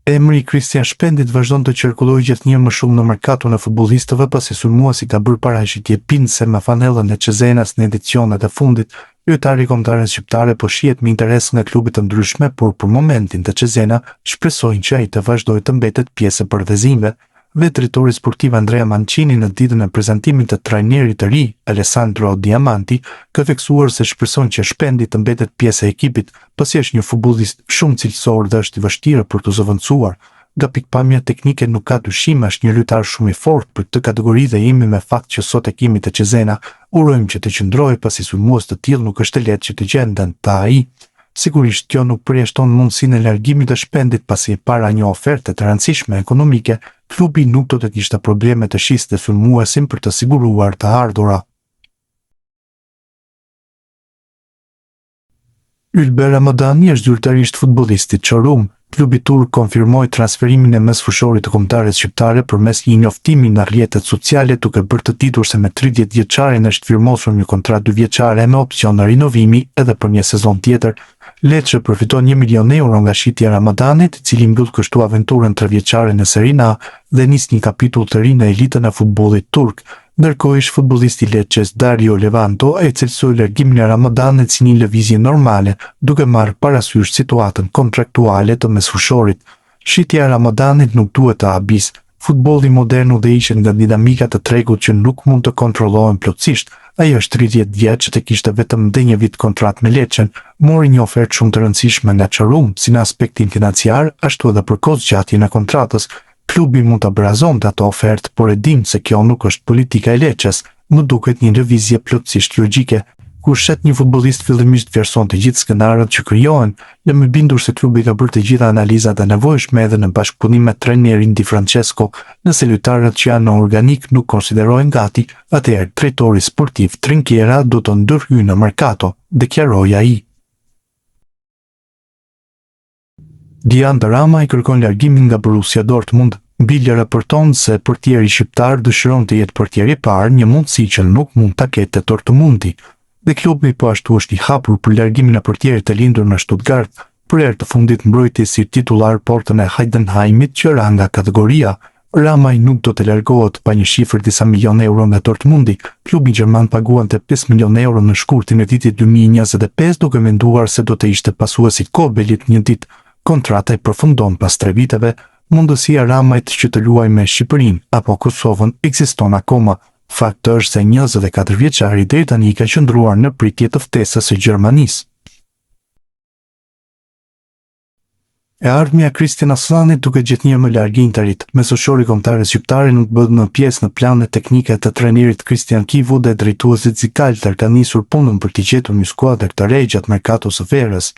Emri i Christian Shpendit vazhdon të qarkullojë gjithnjë më shumë në merkaton e futbollistëve pasi sulmuesi ka bërë parashikje pindse me fanellën e Cezenas në edicionet e fundit. Lojtari kombëtare shqiptare po shihet me interes nga klube të ndryshme, por për momentin të Cezena shpresojnë që ai të vazhdojë të mbetet pjesë e përvezimeve. Dhe drejtori sportiv Andrea Mancini në ditën e prezantimit të trajnerit të ri, Alessandro Diamanti, ka theksuar se shpreson që Shpendi të mbetet pjesë e ekipit, pasi është një futbollist shumë cilësor dhe është i vështirë për të zëvendësuar. Nga pikpamja teknike nuk ka dyshim, është një lojtar shumë i fortë për këtë kategori dhe jemi me fakt që sot ekimi të Cezena urojmë që të qëndrojë pasi sulmues të tillë nuk është e lehtë që të gjenden ta ai. Sigurisht kjo nuk përjashton mundësinë e largimit të Shpendit pasi para një oferte të rëndësishme ekonomike, klubi nuk do të kishte probleme të shiste sulmuesin për të siguruar të ardhura. Ylber Ramadani është zyrtarisht futbollistit Çorum. Klubi turk konfirmoi transferimin e mesfushorit të kombëtares shqiptare përmes një njoftimi në rrjetet sociale, duke bërë të ditur se me 30 vjeçarin është firmosur një kontratë 2 vjeçare me opsion në rinovimi edhe për një sezon tjetër. Lecce përfiton 1 milion euro nga shitja e Ramadanit, i cili mbyll kështu aventurën 3 vjeçare në Serie A dhe nis një kapitull të ri në elitën e futbollit turk. Ndërkohë ish futbollisti Lecces Dario Levanto e cilësoi largimin e Ramadanit si një lëvizje normale, duke marrë parasysh situatën kontraktuale të mesfushorit. Shitja e Ramadanit nuk duhet të habis. Futbolli modern udhëheqet nga dinamika të tregut që nuk mund të kontrollohen plotësisht. Ai është 30 vjeç dhe kishte vetëm një vit kontratë me Lecce, mori një ofertë shumë të rëndësishme nga Çorum, si në aspektin financiar, ashtu edhe për kozgjatjen e kontratës. Klubi mund të brazonte ato ofertë, por e dim se kjo nuk është politika e Lecces, më duket një lëvizje plotësisht logjike. Kur shet një futbollist fillimisht vlerëson të gjithë skenarët që krijohen, jam i bindur se klubi ka bërë të gjitha analizat e nevojshme edhe në bashkëpunim me trajnerin Di Francesco. Nëse lojtarët që janë në organik nuk konsiderohen gati, atëherë drejtori sportiv Trinchiera do të ndërhyjë në merkato, deklaroi ai. Dian Rama i kërkon largimin nga Borussia Dortmund. Bile raporton se portieri shqiptar dëshiron të jetë portieri i parë, një mundësi që nuk mund ta ketë Dortmundi. Dhe klubi po ashtu është i hapur për largimin e portierit të lindur në Stuttgart. Për herë të fundit mbrojti si titular portën e Heidenheimit që ra nga kategoria. Ramaj nuk do të largohet pa një shifër disa milion euro nga Dortmundi. Klubi gjerman paguante 5 milion euro në shkurtin e vitit 2025, duke menduar se do të ishte pasuesi Kobelit një ditë. Kontrata i përfundon pas 3 viteve. Mundësia Ramajt që të luajë me Shqipërinë apo Kosovën ekziston akoma. Fakti është se 24 vjeçari deri tani ka qëndruar në pritje të ftesës së Gjermanisë. E ardhmja Christian Aslanit duke gjithnjë më larg Interit. Mesfushori kombëtar shqiptar nuk bëhet më pjesë në planet teknike të trajnerit Christian Kivu dhe drejtuesit Zikalter ka nisur punën për të gjetur një skuadër të re gjatë merkatos së verës.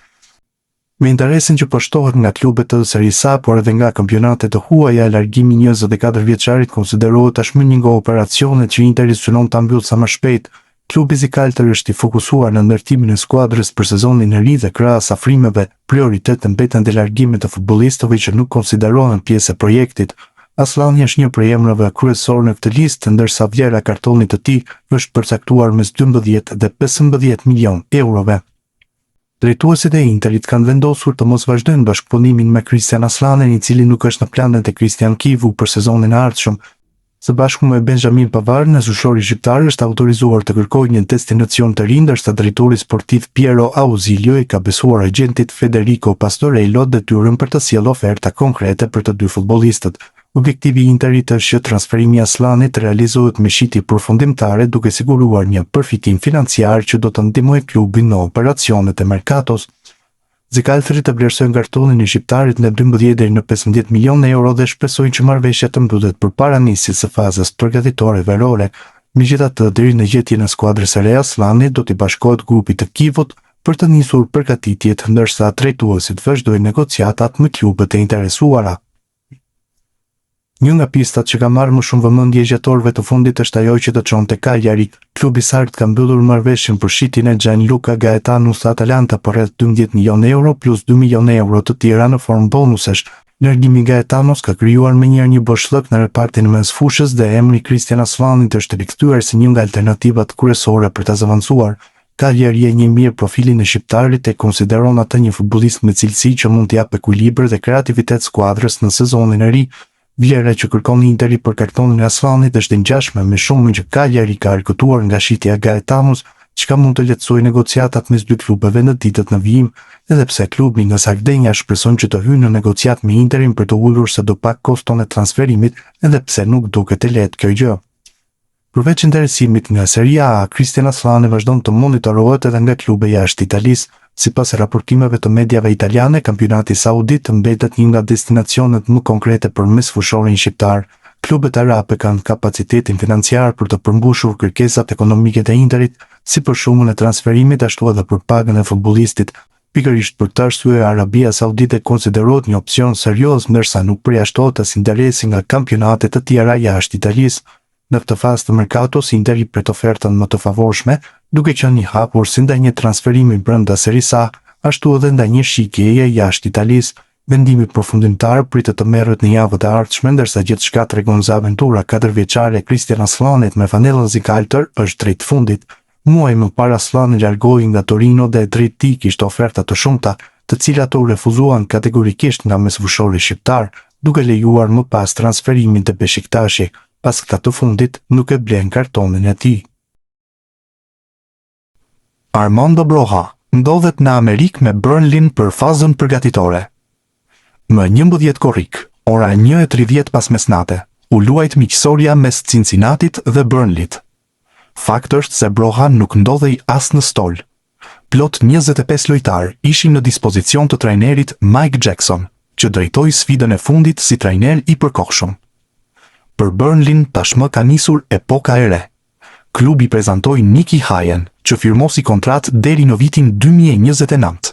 Me interesin që përshtohet nga klubet të Serie A, por edhe nga kampionatet të huaja, largimi 24 vjeçarit konsiderohet tashmë një nga operacionet që Interi synon ta mbyllë sa më shpejt. Klubi Zikalter është i fokusuar në ndërtimin e skuadrës për sezonin e ri dhe krahas afrimeve, prioritet mbeten te largimet të futbollistëve që nuk konsiderohen pjesë e projektit. Aslani është një prej emrave kryesor në këtë listë, ndërsa vlera e kartonit të tij është përcaktuar mes 12 dhe 15 milion eurove. Drejtuesit e Interit kanë vendosur të mos vazhdojnë bashkëpunimin me Christian Aslanin, i cili nuk është në planet e Christian Kivu për sezonin e ardhshëm. Së bashku me Benjamin Pavard, mesfushori shqiptar është autorizuar të kërkojë një destinacion të ri, ndërsa drejtori sportiv Piero Ausilio i ka besuar agentit Federico Pastorello detyrën për të sjellë oferta konkrete për të dy futbollistët. Objektivi i Interit është që transferimi i Aslanit realizohet me shitje përfundimtare, duke siguruar një përfitim financiar që do të ndihmojë klubin në operacionet e merkatos. Zikalteri të vlerësoi kartonin e shqiptarit në 12 deri në 15 milion euro dhe shpresojnë që marrëveshja të mbyllet përpara nisjes së fazës përgatitore verore. Megjithatë, deri në gjetjen e skuadrës së re, Aslani do t'i bashkohet grupit të Kivut për të nisur përgatitjet, ndërsa drejtuesit vazhdojnë negociatat me klubet e interesuara. Një nga pistat që ka marrë më shumë vëmendje gjatorëve të fundit është ajo që të çon te Cagliari. Klubi sardt ka mbyllur marrëveshjen për shitjen e Gianluca Gaetano së Atalanta për rreth 12 milion euro plus 2 milion euro të tjera në formë bonusesh. Largimi i Gaetanos ka krijuar menjëherë një boshllëk në repartin mes fushës dhe emri Christian Aslanit është rikthyer si një nga alternativat kryesore për të zëvendësuar. Cagliari e një mirë profilin e shqiptarit e konsideron atë një futbollist me cilësi që mund të japë ekuilibër dhe kreativitet skuadrës në sezonin e ri. Vlera që kërkon Interi për kartonin e Aslanit është e ngjashme me shumën që Cagliari ka argëtuar nga shitja Gaetanos, çka mund të lehtësojë negociatat mes dy klubeve në ditët në vijim, edhe pse klubi nga Sardenja shpreson që të hyjë në negociat me Interin për të ulur sadopak koston e transferimit, edhe pse nuk duket e lehtë kjo gjë. Përveç interesimit nga Serie A, Cristian Aslani vazhdon të monitorohet edhe nga klube jashtë Italisë. Sipas raportimeve të mediave italiane, kampionati saudit mbetet një nga destinacionet më konkrete për mesfushorin shqiptar. Klubet arabe kanë kapacitetin financiar për të përmbushur kërkesat ekonomike të Interit, si për shumën e transferimit ashtu edhe për pagën e futbollistit. Pikërisht për këtë arsye, Arabia Saudite konsiderohet një opsion serioz, ndërsa nuk përjashtohet as interesi nga kampionate të tjera jashtë Italisë. Në këtë fazë të merkatos, Interi pret ofertën më të favorshme, duke qenë i hapur si ndaj një transferimi brenda Serie A, ashtu edhe ndaj një shikjeje jashtë Italisë. Vendimi përfundimtar pritet të merret në javët e ardhshme, ndërsa gjithçka tregon se aventura 4 vjeçare e Cristian Aslanit me fanellën zikaltër është drejt fundit. Muaj më parë Aslani largoi nga Torino dhe drejt tij kishte oferta të shumta, të cilat u refuzuan kategorikisht nga mesfushori shqiptar, duke lejuar më pas transferimin te Beşiktashi. Pas këta të fundit, nuk e blen kartonin e tij. Armando Broja ndodhet në Amerikë me Burnley për fazën përgatitore. Më 11 korrik, ora 1:30 pas mesnate, u luajt miqësoria mes Cincinnatit dhe Burnleyt. Fakt është se Broja nuk ndodhej as në stol. Plot 25 lojtar ishin në dispozicion të trajnerit Mike Jackson, që drejtoi sfidën e fundit si trajner i përkohshëm. Për Burnley tashmë ka nisur epoka e re. Klubi prezantoi Nicky Hayen, që firmosi kontratë deri në vitin 2029.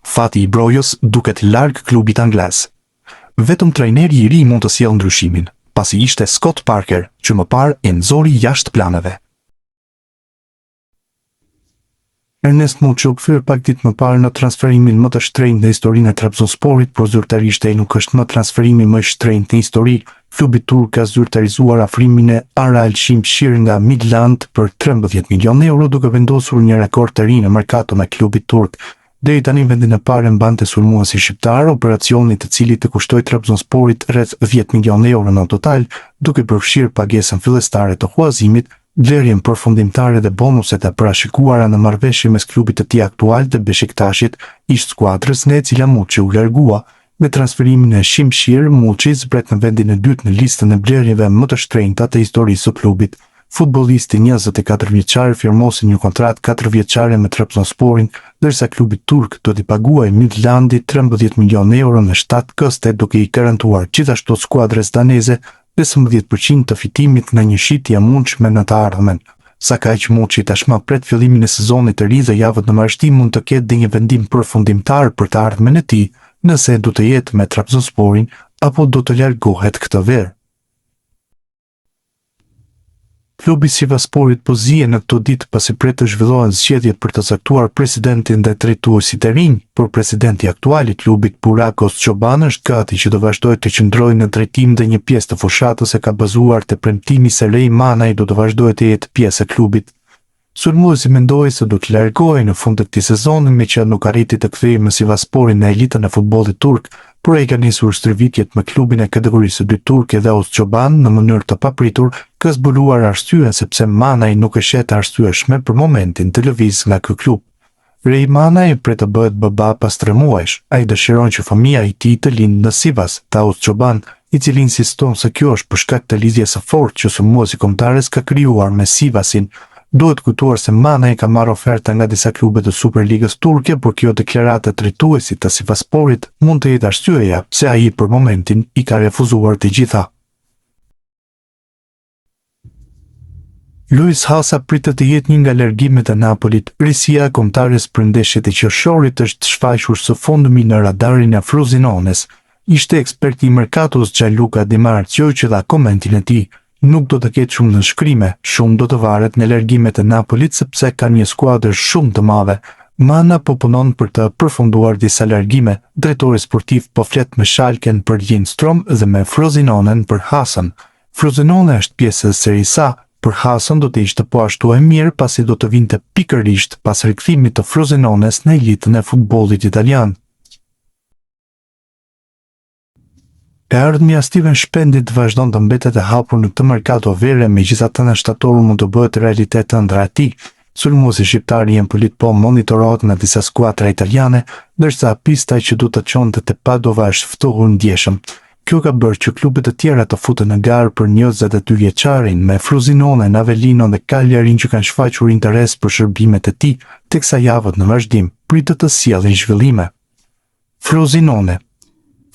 Fati i brojës duket larg klubit anglez. Vetëm trajneri i ri mund të sjellë ndryshimin, pasi ishte Scott Parker, që më parë e nxori jashtë planeve. Ernest Muçi u kthyer pak ditë më parë në transferimin më të shtrenjtë në historinë e Trabzonsporit, por zyrtarisht ai nuk është më transferimi më i shtrenjtë në histori. Klubi turk ka zyrtarizuar afrimin e Aral Şimşir nga Midland për 13 milion euro, duke vendosur një rekord të ri në merkaton e klubit turk. Deri tani vendin e parë mbante sulmuesi shqiptar, operacioni të cilit të kushtoi Trabzonsporit rreth 10 milion euro në total, duke përfshirë pagesën fillestare të huazimit, vlerjen përfundimtare dhe bonuset e parashikuara në marrëveshje mes klubit të tij aktual dhe Beşiktaşit, ish skuadrës nga e cila Muçi u largua. Me transferimin e Şimşir, Muçi zbret në vendin e dytë në listën e blerjeve më të shtrenjta të historisë së klubit. Futbollisti 24 vjeçar firmosi një kontratë 4 vjeçare me Trabzonsporin, ndërsa klubi turk do t'i paguajë Midlandi 13 milion euro në 7 koste, duke i garantuar gjithashtu skuadrës daneze 15% të fitimit nga një shitje e mundshme në të ardhmen. Sa kaq Muçi tashmë pret fillimin e sezonit të ri dhe javët në marrështim mund të ketë dhe një vendim përfundimtar për të ardhmen e tij, nëse do të jetë me Trabzonsporin apo do të largohet këtë verë. Klubi Sivassporit po zihet në këto ditë pasi pret të zhvillohen zgjedhjet për të caktuar presidentin dhe drejtuesit e rinj, por presidenti aktual i klubit Burak Özçoban është gati që të vazhdojë të qëndrojë në drejtim dhe një pjesë të fushatës e ka bazuar te premtimi se Rey Manaj do të vazhdojë të jetë pjesë e klubit. Sulmuesi mendoi se do të largohej në fund të këtij sezoni, meqenëse nuk arriti të kthehej me Sivassporin në elitën e futbollit turk, por ai ka nisur stërvitjet me klubin e kategorisë së dytë turke dhe Özçoban në mënyrë të papritur ka zbuluar arsye sepse Manaj nuk e shet arsyeshme për momentin të lëviz nga ky klub. Rey Manaj pret të bëhet baba pas 3 muajsh. Ai dëshiron që fëmia e tij të lindë në Sivas, tha Özçoban, i cili insiston se kjo është për shkak të lidhjes së fortë që sulmuesi kombëtarës ka krijuar me Sivasin. Duhet kujtuar se Manaj ka marrë oferta nga disa klube të Superligës turke, por kjo deklaratë e drejtuesit të Sivassporit mund të jetë arsyeja pse ai për momentin i ka refuzuar të gjitha. Luis Hasa pritet të jetë një nga largimet e Napolit. Risia e kombëtares për ndeshjet e qershorit është shfaqur së fundmi në radarin e Frozinones. Ishte eksperti i merkatos Gianluca Di Marzio që dha komentin e tij. Nuk do të ketë shumë nënshkrime, shumë do të varet në largimet e Napolit sepse ka një skuadër shumë të madhe. Mana po punon për të përfunduar disa largime. Drejtori sportiv po flet me Schalken për Lindstrom dhe me Frozinonen për Hasan. Frosinone është pjesë e Serie A, për Hasan do të ishte po ashtu e mirë pasi do të vinte pikërisht pas rikthimit të Frozinones në elitën e futbollit italian. E ardhmja Steven Shpendit vazhdon të mbetet e hapur në këtë merkato vere, megjithatë në shtator mund të bëhet realitet ëndra e tij. Sulmuesi shqiptar i Empolit po monitorohet në disa skuadra italiane, ndërsa pista që du të çonte te Padova është ftohur ndjeshëm. Kjo ka bërë që klubet të tjera të futen në garë për 22 vjeçarin, me Frosinone, Avellino dhe Cagliarin që kanë shfaqur interes për shërbimet e tij, teksa javët në vazhdim pritet të sjellin zhvillime.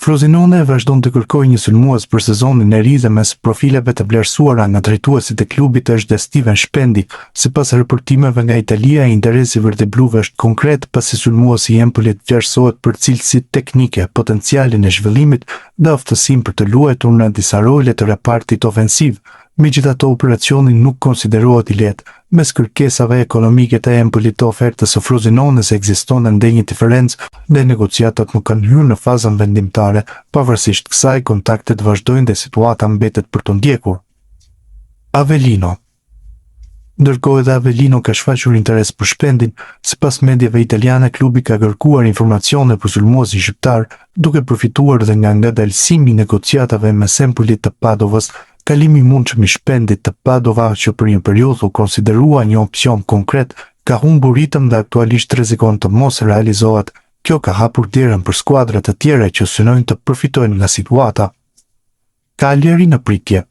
Frosinone vazhdon të kërkojë një sulmues për sezonin e ri dhe mes profileve të vlerësuara nga drejtuesit e klubit është dhe Steven Shpendi. Sipas raportimeve nga Italia, interesi verdebluve është konkret pasi sulmuesi i Empolit vlerësohet për cilësitë teknike, potencialin e zhvillimit dhe aftësinë për të luajtur në disa role të repartit ofensiv. Megjithatë, operacioni nuk konsiderohet i lehtë. Mes kërkesave ekonomike të Empolit të ofertës së Frosinones ekziston ende një diferencë dhe negociatat nuk kanë hyrë në fazën vendimtare. Pavarësisht kësaj, kontaktet vazhdojnë dhe situata mbetet për të ndjekur. Avellino. Ndërkohë edhe Avellino ka shfaqur interes për Shpendin. Sipas mediave italiane, klubi ka kërkuar informacione për sulmuesin shqiptar, duke përfituar dhe nga ngadalësimi i negociatave mes Empolit të Padovës. Kalimi i mundshëm i Shpendit të Padova, që për një periudhë u konsiderua një opsion konkret, ka humbur ritëm dhe aktualisht rrezikon të mos realizohet. Kjo ka hapur derën për skuadra të tjera që synojnë të përfitojnë nga situata. Cagliari në pritje.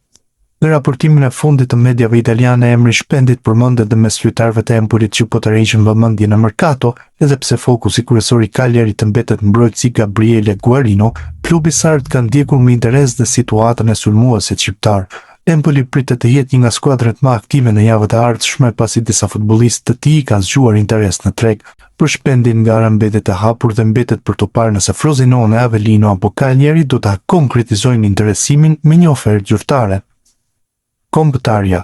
Në raportimin e fundit të mediave italiane, emri Shpendit përmendet dhe mes lojtarëve të Empolit që po të rreqin vëmendje në merkato, edhe pse fokusi kryesor i Cagliarit të mbetet mbrojtësi Gabriele Guarino, klubi sarд ka ndjekur me interes dhe situatën e sulmuesit shqiptar. Empoli pritet të jetë një nga skuadrat më aktive në javët e ardhshme pasi disa futbollistë të tij kanë zgjuar interes në treg. Për Shpendin, gara mbetet e hapur dhe mbetet për të parë nëse Frosinone, Avellino apo Cagliari do ta konkretizojnë interesimin me një ofertë zyrtare. Kombëtarja.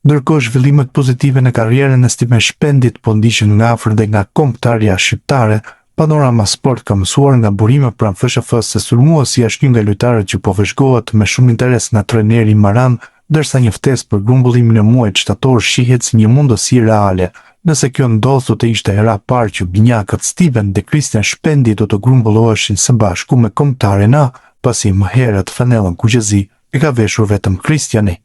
Ndërkohë zhvillimet pozitive në karrierën e Steven Shpendit po ndiqen nga afër dhe nga kombëtarja shqiptare, Panorama Sport ka mësuar nga burime pranë FSHF-s se sulmuesi është një nga lojtarët që po vëzhgohet me shumë interes nga trajneri Maran, ndërsa një ftesë për grumbullimin e muajit shtator shihet si një mundësi reale. Nëse kjo ndodh, do të ishte hera parë që binjakët Steven dhe Christian Shpendi do të grumbulloheshin së bashku me kombëtaren A, pasi më herët fanellën kuqezi e ka veshur vetëm Christiani.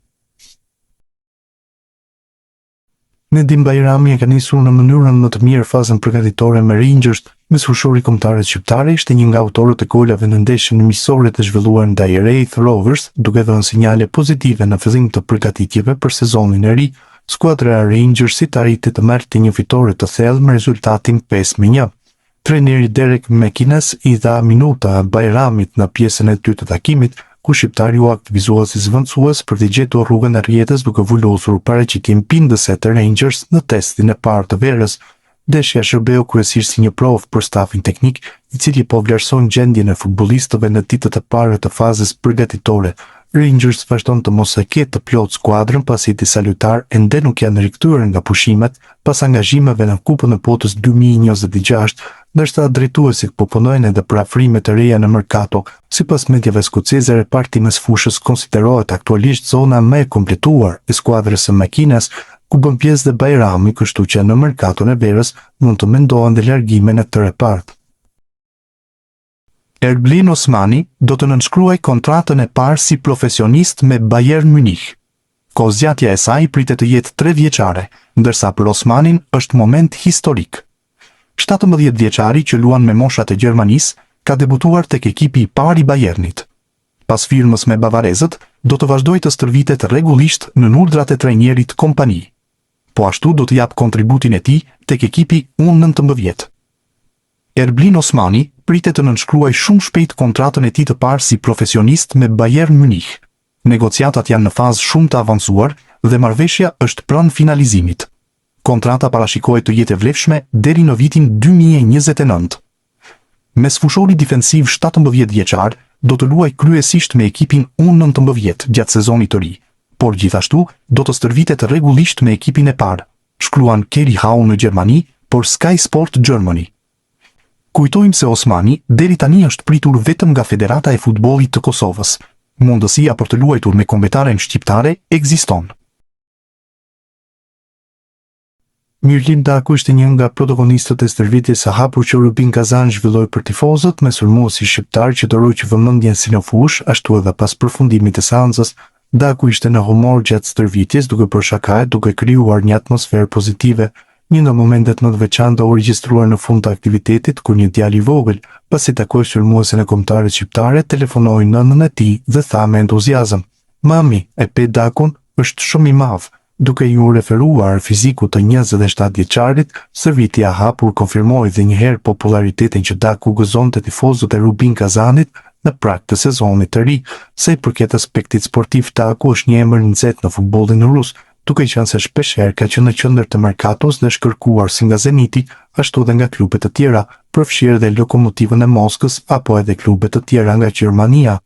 Nedim Bajrami e ka nisur në mënyrën më të mirë fazën përgatitore me Rangers. Mesfushori kombëtarët shqiptare ishte një nga autorët e golave në ndeshjen miqësore të zhvilluar ndaj Raith Rovers, duke dhënë sinjale pozitive në fillim të përgatitjeve për sezonin e ri. Skuadra e Rangersit arriti të merrte një fitore të thellë me rezultatin 5-1. Trajneri Derek McInnes i dha minuta Bajramit në pjesën e dytë të takimit, ku shqiptari u aktivizuar si zvendësues për të gjetur rrugën e rrjetës duke vulosur paraqitim pindëse të Rangers në testin e parë të verës. Ndeshja shërbeu kryesisht si një provë për stafin teknik, i cili po vlerëson gjendjen e futbollistëve në ditët e para të fazës përgatitore. Rangers vazhdon të mos e ketë të plot skuadrën pasi disa lojtarë ende nuk janë rikthyer nga pushimet pas angazhimeve në Kupën e Botës 2026, ndërsa drejtuesit po punojnë edhe për afrime të reja në merkato. Sipas mediave skoceze, reparti mes fushës konsiderohet aktualisht zona më e kompletuar e skuadrës së Makines, ku bën pjesë dhe Bajrami, kështu që në merkaton e verës mund të mendohen dhe largime në këtë repart. Erblin Osmani do të nënshkruaj kontratën e parë si profesionist me Bayern Munich. Kozgjatja e saj pritet të jetë 3 vjeçare, ndërsa për Osmanin është moment historik. 17 vjeçari që luan me moshat e Gjermanisë ka debutuar tek ekipi i parë i Bayernit. Pas firmës me bavarezët, do të vazhdojë të stërvitet rregullisht në urdhrat e trajnerit kompani. Po ashtu do të jap kontributin e tij tek ekipi U19. Erblin Osmani pritet të nënshkruaj shumë shpejt kontratën e tij të parë si profesionist me Bayern Munich. Negociatat janë në fazë shumë të avancuar dhe marrëveshja është pranë finalizimit. Kontrata parashikohet të jetë e vlefshme deri në vitin 2029. Mesfushori defensiv 17 vjeçar do të luajë kryesisht me ekipin U19 gjatë sezonit të ri, por gjithashtu do të stërvitet rregullisht me ekipin e parë, shkruan Kerry Hau në Gjermani, por Sky Sport Germany. Kujtojmë se Osmani deri tani është pritur vetëm nga Federata e Futbollit të Kosovës. Mundësia për të luajtur me kombëtaren shqiptare ekziston. Mirlim Daku ishte një nga protagonistët e stërvitjes së hapur që Rubin Kazan zhvilloi për tifozët me sulmuesi shqiptar që doroi që vëmendjen si në fush, ashtu edhe pas përfundimit të seancës, Daku ishte në humor gjatë stërvitjes duke bërë shakaje, duke krijuar një atmosferë pozitive. Një nga momentet më të veçanta u regjistruar në fund të aktivitetit kur një djalë i vogël, pasi takoi sulmuesin e kombëtarët shqiptare, telefonoi nënën e tij dhe tha me entuziazëm: "Mami, e pe Dakun, është shumë i madh." Duke ju referuar fizikut të 27 vjeçarit, stërvitja e hapur konfirmoi edhe një herë popularitetin që Daku gëzonte tifozët e Rubin Kazanit në prag të sezonit të ri. Sa i përket aspektit sportiv, Daku është një emër nxehtë në futbollin rus, duke qenë se shpeshherë ka qenë në qendër të merkatos dhe është kërkuar si nga Zeniti, ashtu edhe nga klube të tjera, përfshirë edhe Lokomotivën e Moskës apo edhe klube të tjera nga Gjermania.